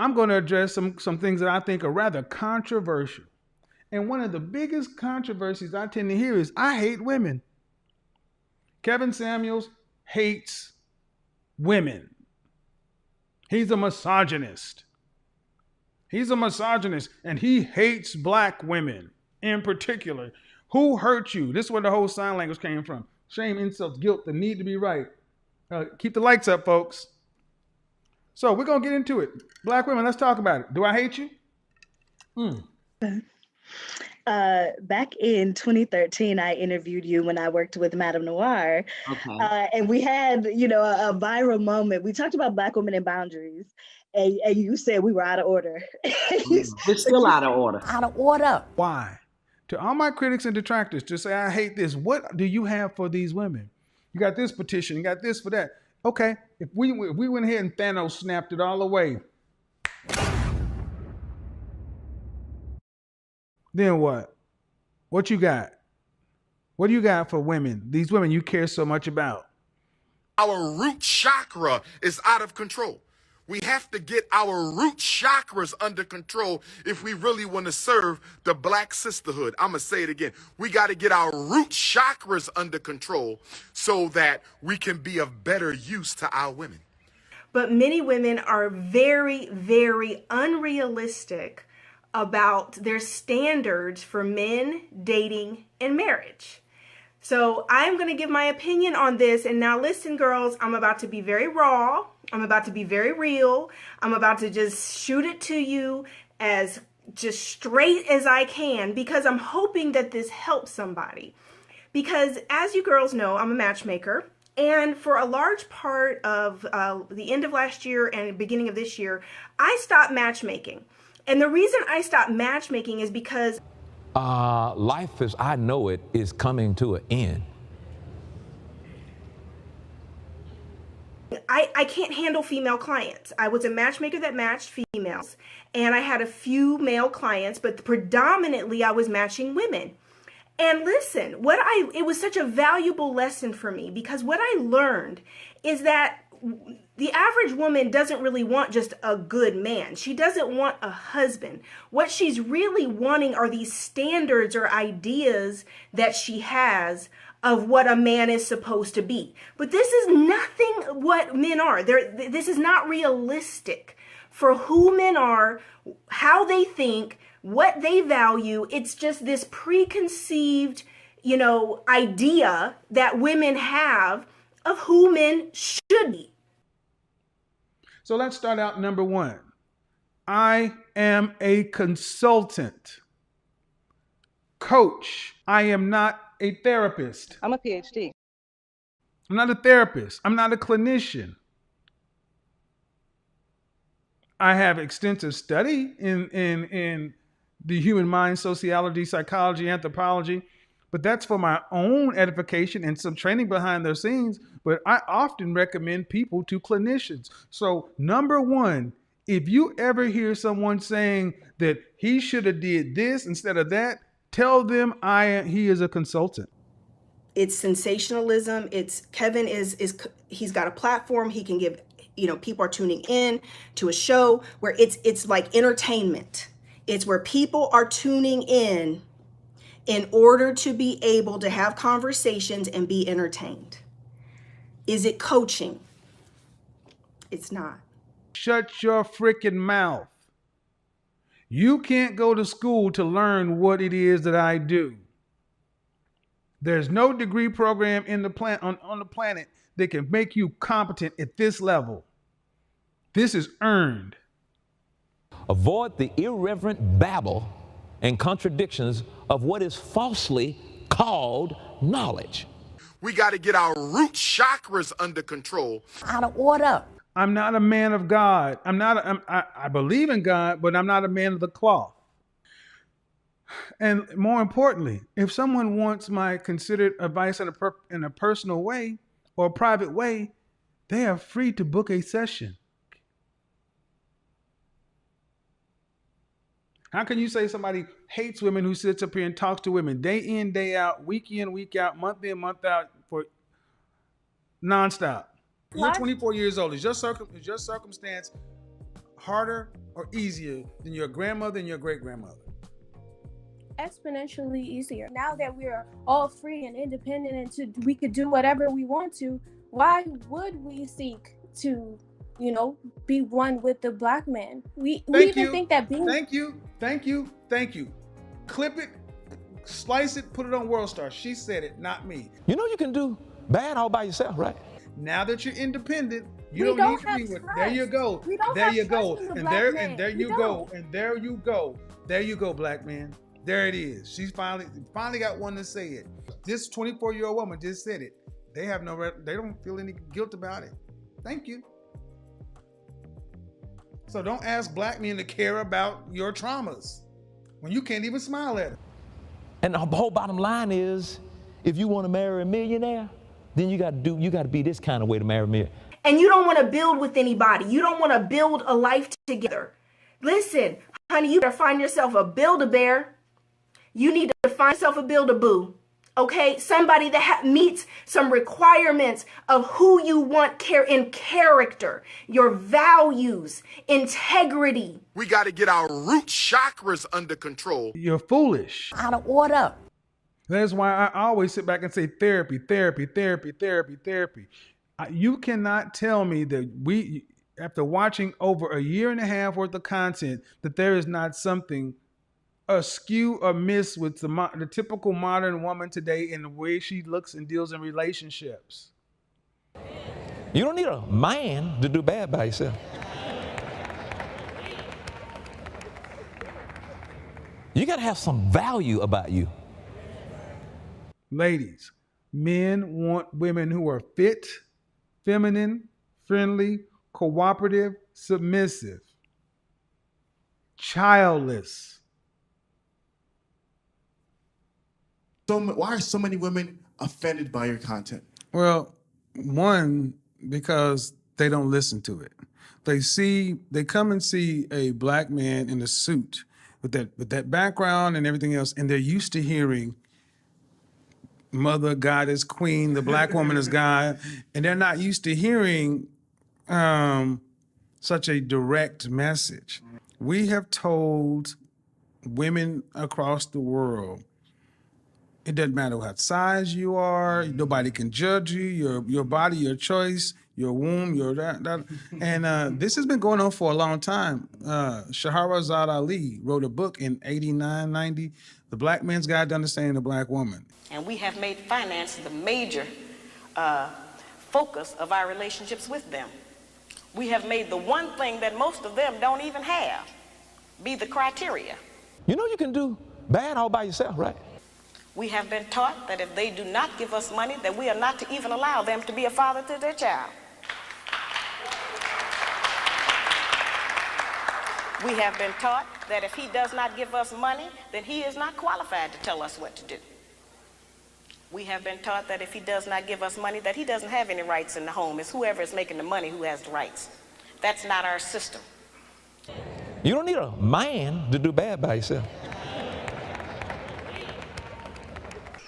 I'm going to address some things that I think are rather controversial. And one of the biggest controversies I tend to hear is I hate women. Kevin Samuels hates women. He's a misogynist. He's a misogynist, and he hates black women in particular. Who hurt you? This is where the whole sign language came from. Shame, insults, guilt, the need to be right. Keep the lights up, folks. So we're going to get into it. Black women, let's talk about it. Do I hate you? Back in 2013, I interviewed you when I worked with Madame Noir. Okay. And we had, a viral moment. We talked about Black women and boundaries. And you said we were out of order. We're still out of order. Out of order. Why? To all my critics and detractors to say I hate this, what do you have for these women? You got this petition, you got this for that. Okay, if we went ahead and Thanos snapped it all away, then what? What you got? What do you got for women? These women you care so much about. Our root chakra is out of control. We have to get our root chakras under control if we really want to serve the Black sisterhood. I'm going to say it again. We got to get our root chakras under control so that we can be of better use to our women. But many women are very, very unrealistic about their standards for men, dating, and marriage. So I'm going to give my opinion on this. And now listen, girls, I'm about to be very raw. I'm about to be very real. I'm about to just shoot it to you as just straight as I can, because I'm hoping that this helps somebody. Because as you girls know, I'm a matchmaker. And for a large part of the end of last year and beginning of this year, I stopped matchmaking. And the reason I stopped matchmaking is because life as I know it is coming to an end. I can't handle female clients. I was a matchmaker that matched females, and I had a few male clients, but predominantly I was matching women. And listen, it was such a valuable lesson for me, because what I learned is that the average woman doesn't really want just a good man. She doesn't want a husband. What she's really wanting are these standards or ideas that she has of what a man is supposed to be. But this is nothing what men are. This is not realistic for who men are, how they think, what they value. It's just this preconceived, idea that women have of who men should be. So let's start out number one. I am a consultant, coach. I am not a therapist. I'm a PhD. I'm not a therapist. I'm not a clinician. I have extensive study in the human mind, sociology, psychology, anthropology, but that's for my own edification and some training behind the scenes. But I often recommend people to clinicians. So number one, if you ever hear someone saying that he should have did this instead of that, tell them he is a consultant. It's sensationalism. Kevin he's got a platform. He can give, people are tuning in to a show where it's like entertainment. It's where people are tuning in order to be able to have conversations and be entertained. Is it coaching? It's not. Shut your freaking mouth. You can't go to school to learn what it is that I do. There's no degree program on the planet that can make you competent at this level. This is earned. Avoid the irreverent babble and contradictions of what is falsely called knowledge. We got to get our root chakras under control. Out of order. I'm not a man of God. I believe in God, but I'm not a man of the cloth. And more importantly, if someone wants my considered advice in a personal way or a private way, they are free to book a session. How can you say somebody hates women who sits up here and talks to women day in, day out, week in, week out, month in, month out, for nonstop? You're 24 years old. Is your circumstance harder or easier than your grandmother and your great-grandmother? Exponentially easier. Now that we're all free and independent and we could do whatever we want to, why would we seek to, be one with the black man? We even think that being... Thank you. Clip it, slice it, put it on World Star. She said it, not me. You know you can do bad all by yourself, right? Now that you're independent, you don't need to be with. There you go. There you go. And there you go, black man. There it is. She's finally got one to say it. This 24-year-old woman just said it. They don't feel any guilt about it. Thank you. So don't ask black men to care about your traumas when you can't even smile at them. And the whole bottom line is, if you want to marry a millionaire, then you got to be this kind of way to marry a millionaire. And you don't want to build with anybody. You don't want to build a life together. Listen, honey, you better find yourself a Build-A-Bear. You need to find yourself a Build-A-Boo. Okay? Somebody that meets some requirements of who you want in character, your values, integrity. We got to get our root chakras under control. You're foolish. Out of order. That's why I always sit back and say therapy. You cannot tell me that after watching over a year and a half worth of content, that there is not something askew or miss with the typical modern woman today in the way she looks and deals in relationships. You don't need a man to do bad by yourself. You got to have some value about you. Ladies, men want women who are fit, feminine, friendly, cooperative, submissive, childless. So why are so many women offended by your content? Well, one, because they don't listen to it. They come and see a black man in a suit with that background and everything else, and they're used to hearing mother, goddess, queen, the black woman is God, and they're not used to hearing such a direct message. We have told women across the world, it doesn't matter what size you are, nobody can judge you, your body, your choice, your womb, your that. And this has been going on for a long time. Shahrazad Ali wrote a book in 89, 90, The Black Man's Guide to Understanding the Black Woman. And we have made finance the major focus of our relationships with them. We have made the one thing that most of them don't even have be the criteria. You know you can do bad all by yourself, right? We have been taught that if they do not give us money, that we are not to even allow them to be a father to their child. We have been taught that if he does not give us money, then he is not qualified to tell us what to do. We have been taught that if he does not give us money, that he doesn't have any rights in the home. It's whoever is making the money who has the rights. That's not our system. You don't need a man to do bad by yourself.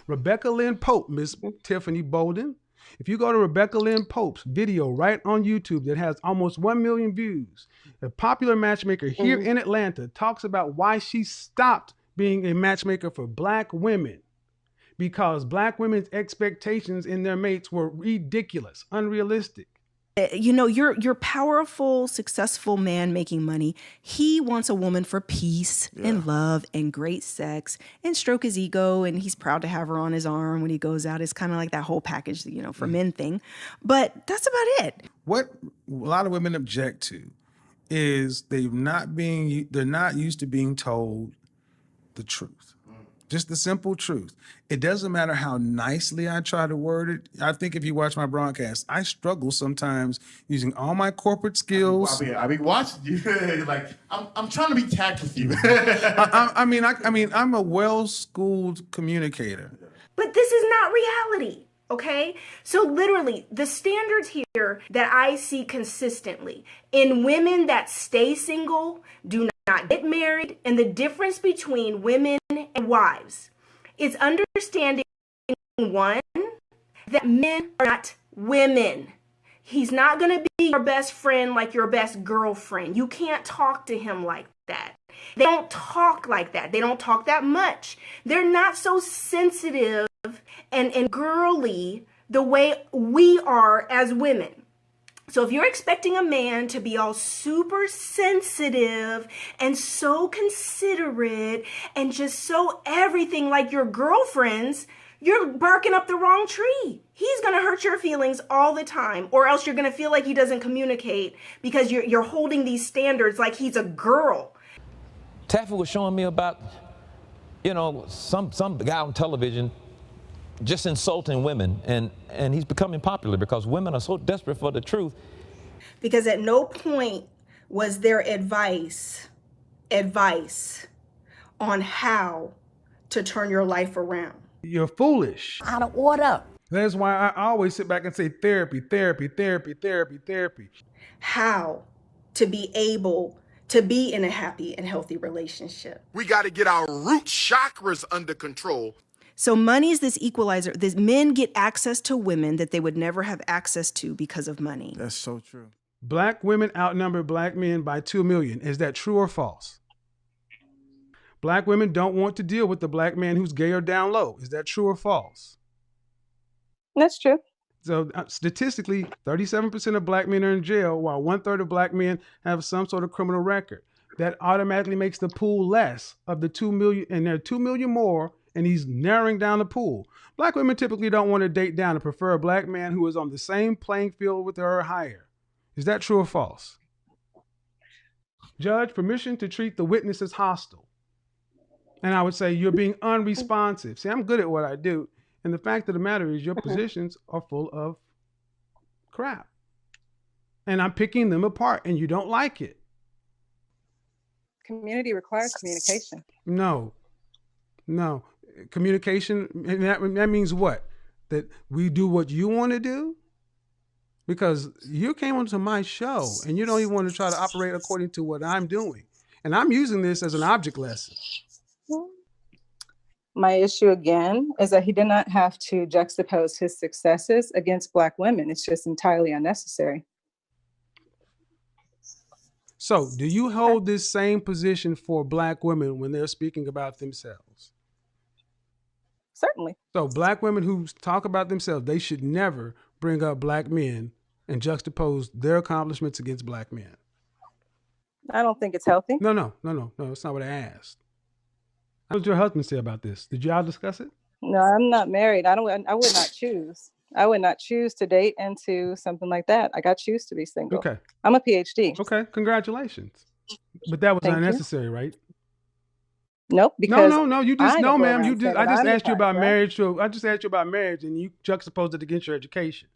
Rebecca Lynn Pope, Miss Tiffany Bolden. If you go to Rebecca Lynn Pope's video right on YouTube that has almost 1 million views, a popular matchmaker here in Atlanta talks about why she stopped being a matchmaker for black women, because black women's expectations in their mates were ridiculous, unrealistic. You know, you're powerful, successful man making money. He wants a woman for peace and love and great sex and stroke his ego. And he's proud to have her on his arm when he goes out. It's kind of like that whole package, you know, for men thing. But that's about it. What a lot of women object to is they're not used to being told the truth. Just the simple truth. It doesn't matter how nicely I try to word it. I think if you watch my broadcast, I struggle sometimes using all my corporate skills. I be watching you. Like I'm trying to be tact with you. I mean, I'm a well-schooled communicator. But this is not reality, okay? So literally, the standards here that I see consistently in women that stay single, do not get married, and the difference between women and wives is understanding, one, that men are not women. He's not going to be your best friend like your best girlfriend. You can't talk to him like that. They don't talk like that. They don't talk that much. They're not so sensitive and girly the way we are as women. So if you're expecting a man to be all super sensitive and so considerate and just so everything like your girlfriends, you're barking up the wrong tree. He's going to hurt your feelings all the time, or else you're going to feel like he doesn't communicate because you're holding these standards like he's a girl. Taffy was showing me about, some guy on television just insulting women, and he's becoming popular because women are so desperate for the truth. Because at no point was there advice on how to turn your life around. You're foolish. Out of order. That's why I always sit back and say therapy, therapy, therapy, therapy, therapy. How to be able to be in a happy and healthy relationship. We got to get our root chakras under control. So money is this equalizer. This men get access to women that they would never have access to because of money. That's so true. Black women outnumber black men by 2 million. Is that true or false? Black women don't want to deal with the black man who's gay or down low. Is that true or false? That's true. So statistically, 37% of black men are in jail, while 1/3 of black men have some sort of criminal record. That automatically makes the pool less of the 2 million, and there are 2 million more, and he's narrowing down the pool. Black women typically don't want to date down and prefer a black man who is on the same playing field with her or higher. Is that true or false? Judge, permission to treat the witness as hostile. And I would say you're being unresponsive. See, I'm good at what I do. And the fact of the matter is your positions are full of crap. And I'm picking them apart, and you don't like it. Community requires communication. No. Communication, and that means what? That we do what you want to do? Because you came onto my show, and you don't even want to try to operate according to what I'm doing. And I'm using this as an object lesson. My issue again is that he did not have to juxtapose his successes against Black women. It's just entirely unnecessary. So do you hold this same position for Black women when they're speaking about themselves? Certainly. So Black women who talk about themselves, they should never bring up Black men and juxtapose their accomplishments against Black men. I don't think it's healthy. No, that's not what I asked. What did your husband say about this? Did y'all discuss it? No, I'm not married. I would not choose. I would not choose to date into something like that. I choose to be single. Okay. I'm a PhD. Okay, congratulations. But that was unnecessary, right? Nope. Because no. You just no, ma'am. You just I just asked you about marriage. So I just asked you about marriage, and you juxtaposed it against your education.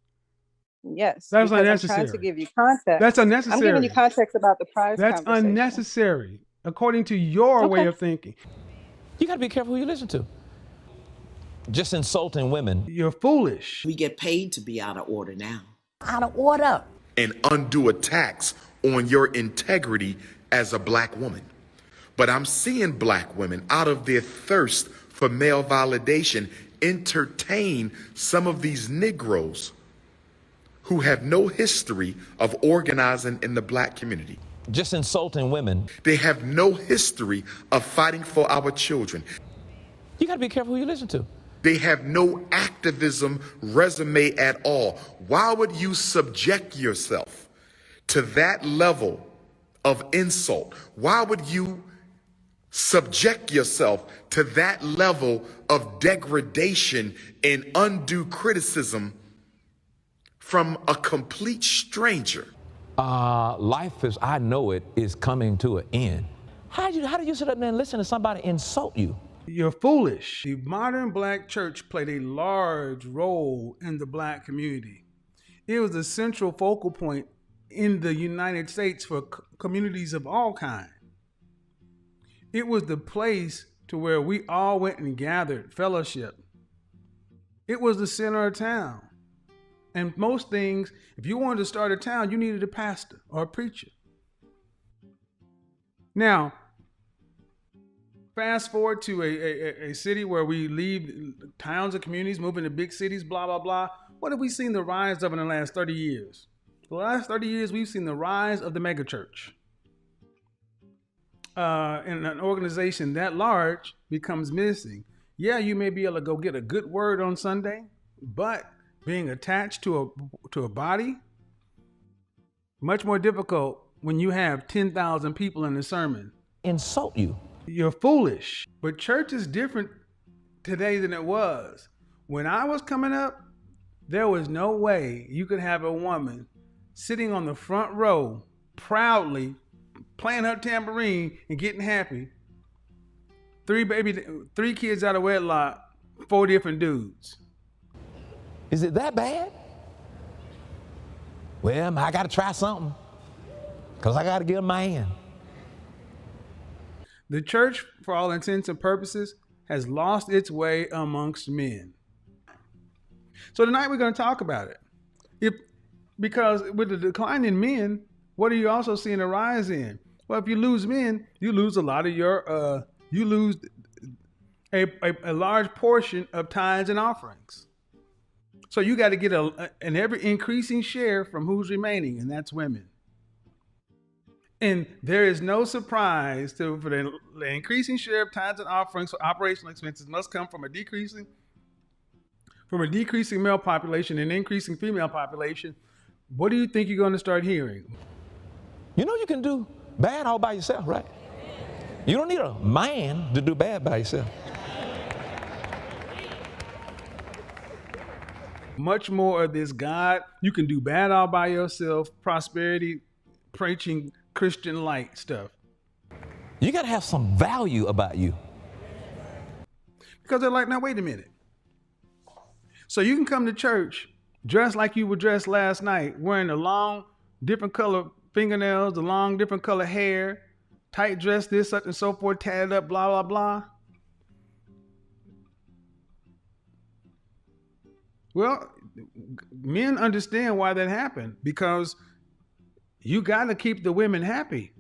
Yes. That's unnecessary. I'm trying to give you context. That's unnecessary. I'm giving you context about the prior That's unnecessary, according to your way of thinking. You got to be careful who you listen to. Just insulting women. You're foolish. We get paid to be out of order now. Out of order. And undue attacks on your integrity as a Black woman. But I'm seeing Black women, out of their thirst for male validation, entertain some of these Negroes who have no history of organizing in the Black community. Just insulting women. They have no history of fighting for our children. You got to be careful who you listen to. They have no activism resume at all. Why would you subject yourself to that level of insult? Why would you subject yourself to that level of degradation and undue criticism from a complete stranger? Life as I know it is coming to an end. How do you sit up there and listen to somebody insult you? You're foolish. The modern Black church played a large role in the Black community. It was a central focal point in the United States for communities of all kinds. It was the place to where we all went and gathered, fellowship. It was the center of town. And most things, if you wanted to start a town, you needed a pastor or a preacher. Now, fast forward to a city where we leave towns and communities, move into big cities, blah, blah, blah. What have we seen the rise of in the last 30 years? The last 30 years, we've seen the rise of the megachurch. And an organization that large becomes missing. Yeah, you may be able to go get a good word on Sunday, but being attached to a body, much more difficult when you have 10,000 people in the sermon. Insult you. You're foolish. But church is different today than it was. When I was coming up, there was no way you could have a woman sitting on the front row proudly playing her tambourine and getting happy. 3 kids out of wedlock, 4 different dudes. Is it that bad? Well, I got to try something because I got to get a man. The church, for all intents and purposes, has lost its way amongst men. So tonight we're going to talk about it. Because with the decline in men, what are you also seeing a rise in? Well, if you lose men, you lose a lot of your, you lose a large portion of tithes and offerings. So you got to get an ever increasing share from who's remaining, and that's women. And there is no surprise for the increasing share of tithes and offerings for operational expenses must come from a decreasing male population and increasing female population. What do you think you're going to start hearing? You know you can do bad all by yourself, right? You don't need a man to do bad by yourself. Much more of this God, you can do bad all by yourself, prosperity, preaching Christian light stuff. You got to have some value about you. Because they're like, now wait a minute. So you can come to church dressed like you were dressed last night, wearing the long, different color fingernails, the long, different color hair, tight dress, this, such and so forth, tatted up, blah, blah, blah. Well, men understand why that happened, because you got to keep the women happy.